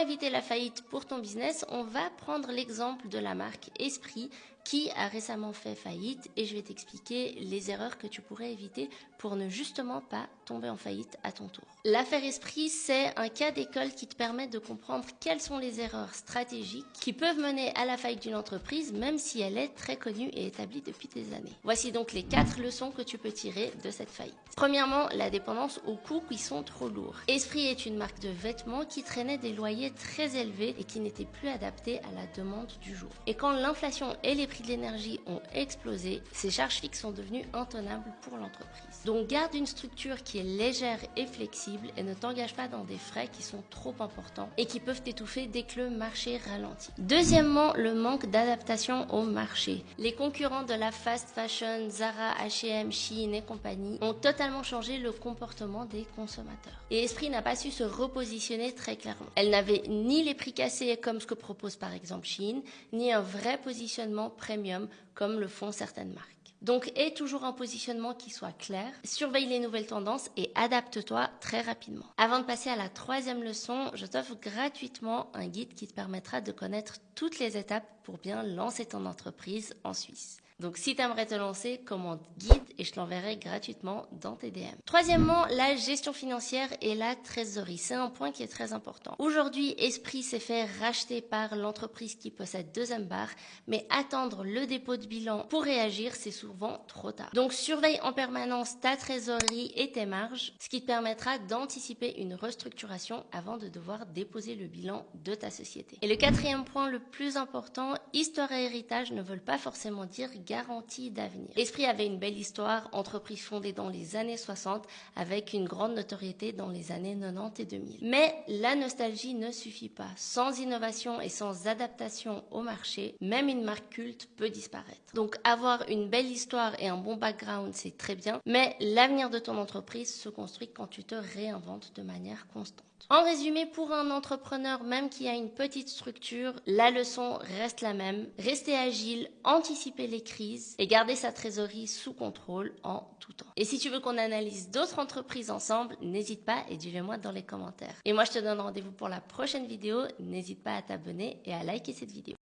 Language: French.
éviter la faillite pour ton business, on va prendre l'exemple de la marque Esprit qui a récemment fait faillite et je vais t'expliquer les erreurs que tu pourrais éviter pour ne justement pas tomber en faillite à ton tour. L'affaire Esprit, c'est un cas d'école qui te permet de comprendre quelles sont les erreurs stratégiques qui peuvent mener à la faillite d'une entreprise même si elle est très connue et établie depuis des années. Voici donc les 4 leçons que tu peux tirer de cette faillite. Premièrement, la dépendance aux coûts qui sont trop lourds. Esprit est une marque de vêtements qui traînait des loyers très élevés et qui n'était plus adaptés à la demande du jour. Et quand l'inflation et les prix de l'énergie ont explosé, ces charges fixes sont devenues intenables pour l'entreprise. Donc garde une structure qui est légère et flexible et ne t'engage pas dans des frais qui sont trop importants et qui peuvent t'étouffer dès que le marché ralentit. Deuxièmement, le manque d'adaptation au marché. Les concurrents de la fast fashion, Zara, H&M, Shein et compagnie ont totalement changé le comportement des consommateurs. Et Esprit n'a pas su se repositionner très clairement. Elle n'avait ni les prix cassés comme ce que propose par exemple Shein, ni un vrai positionnement premium comme le font certaines marques. Donc, aie toujours un positionnement qui soit clair, surveille les nouvelles tendances et adapte-toi très rapidement. Avant de passer à la 3e leçon, je t'offre gratuitement un guide qui te permettra de connaître toutes les étapes pour bien lancer ton entreprise en Suisse. Donc, si tu aimerais te lancer, commande guide et je te l'enverrai gratuitement dans tes DM. Troisièmement, la gestion financière et la trésorerie. C'est un point qui est très important. Aujourd'hui, Esprit s'est fait racheter par l'entreprise qui possède 2M-Bar, mais attendre le dépôt de bilan pour réagir, c'est souvent trop tard. Donc, surveille en permanence ta trésorerie et tes marges, ce qui te permettra d'anticiper une restructuration avant de devoir déposer le bilan de ta société. Et le 4e point, le plus important, histoire et héritage ne veulent pas forcément dire garantie d'avenir. Esprit avait une belle histoire, entreprise fondée dans les années 60 avec une grande notoriété dans les années 90 et 2000. Mais la nostalgie ne suffit pas. Sans innovation et sans adaptation au marché, même une marque culte peut disparaître. Donc avoir une belle histoire et un bon background, c'est très bien, mais l'avenir de ton entreprise se construit quand tu te réinventes de manière constante. En résumé, pour un entrepreneur, même qui a une petite structure, la leçon reste la même. Rester agile, anticiper les crises et garder sa trésorerie sous contrôle en tout temps. Et si tu veux qu'on analyse d'autres entreprises ensemble, n'hésite pas et dis-le-moi dans les commentaires. Et moi, je te donne rendez-vous pour la prochaine vidéo. N'hésite pas à t'abonner et à liker cette vidéo.